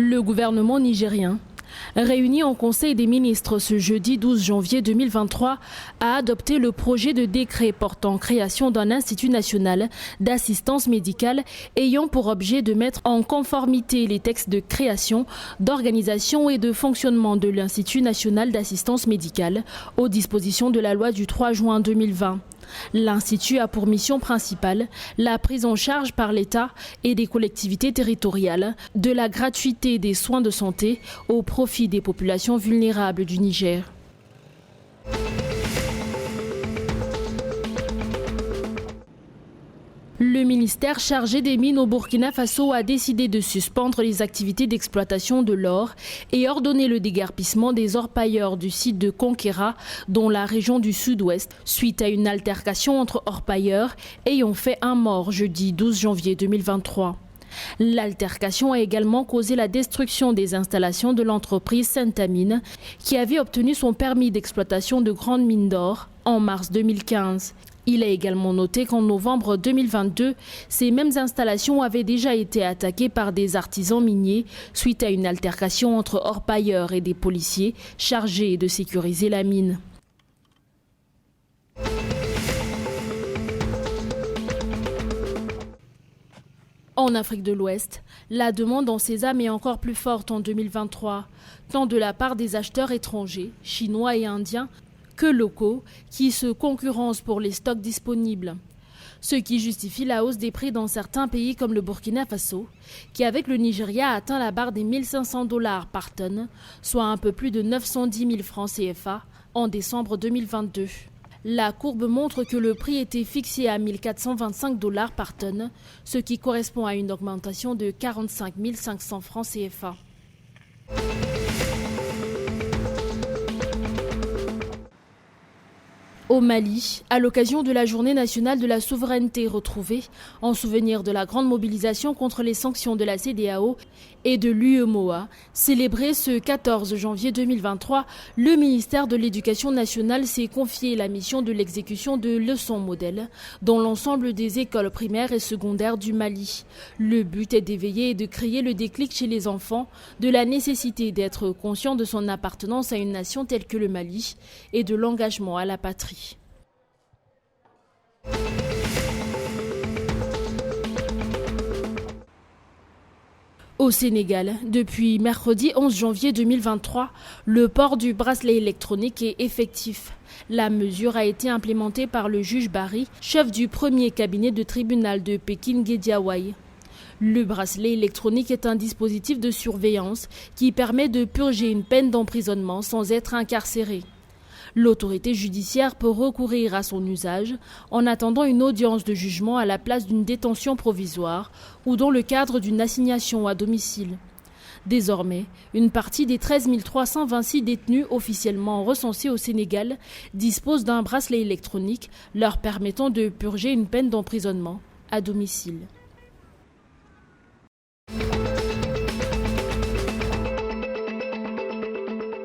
Le gouvernement nigérien, réuni en Conseil des ministres ce jeudi 12 janvier 2023, a adopté le projet de décret portant création d'un institut national d'assistance médicale ayant pour objet de mettre en conformité les textes de création, d'organisation et de fonctionnement de l'Institut national d'assistance médicale aux dispositions de la loi du 3 juin 2020. L'Institut a pour mission principale la prise en charge par l'État et des collectivités territoriales de la gratuité des soins de santé au profit des populations vulnérables du Niger. Le ministère chargé des mines au Burkina Faso a décidé de suspendre les activités d'exploitation de l'or et ordonné le déguerpissement des orpailleurs du site de Konkera, dans la région du sud-ouest, suite à une altercation entre orpailleurs ayant fait un mort jeudi 12 janvier 2023. L'altercation a également causé la destruction des installations de l'entreprise Sentamine, qui avait obtenu son permis d'exploitation de grandes mines d'or en mars 2015. Il a également noté qu'en novembre 2022, ces mêmes installations avaient déjà été attaquées par des artisans miniers suite à une altercation entre orpailleurs et des policiers chargés de sécuriser la mine. En Afrique de l'Ouest, la demande en sésame est encore plus forte en 2023, tant de la part des acheteurs étrangers, chinois et indiens, que locaux, qui se concurrencent pour les stocks disponibles. Ce qui justifie la hausse des prix dans certains pays comme le Burkina Faso, qui avec le Nigeria a atteint la barre des 1 500 $ par tonne, soit un peu plus de 910 000 francs CFA en décembre 2022. La courbe montre que le prix était fixé à 1 425 $ par tonne, ce qui correspond à une augmentation de 45 500 francs CFA. Au Mali, à l'occasion de la Journée nationale de la souveraineté retrouvée, en souvenir de la grande mobilisation contre les sanctions de la CEDEAO et de l'UEMOA, célébrée ce 14 janvier 2023, le ministère de l'Éducation nationale s'est confié la mission de l'exécution de leçons modèles dans l'ensemble des écoles primaires et secondaires du Mali. Le but est d'éveiller et de créer le déclic chez les enfants de la nécessité d'être conscient de son appartenance à une nation telle que le Mali et de l'engagement à la patrie. Au Sénégal, depuis mercredi 11 janvier 2023, le port du bracelet électronique est effectif. La mesure a été implémentée par le juge Barry, chef du premier cabinet de tribunal de Pékin-Guédiawaye. Le bracelet électronique est un dispositif de surveillance qui permet de purger une peine d'emprisonnement sans être incarcéré. L'autorité judiciaire peut recourir à son usage en attendant une audience de jugement à la place d'une détention provisoire ou dans le cadre d'une assignation à domicile. Désormais, une partie des 13 326 détenus officiellement recensés au Sénégal dispose d'un bracelet électronique leur permettant de purger une peine d'emprisonnement à domicile.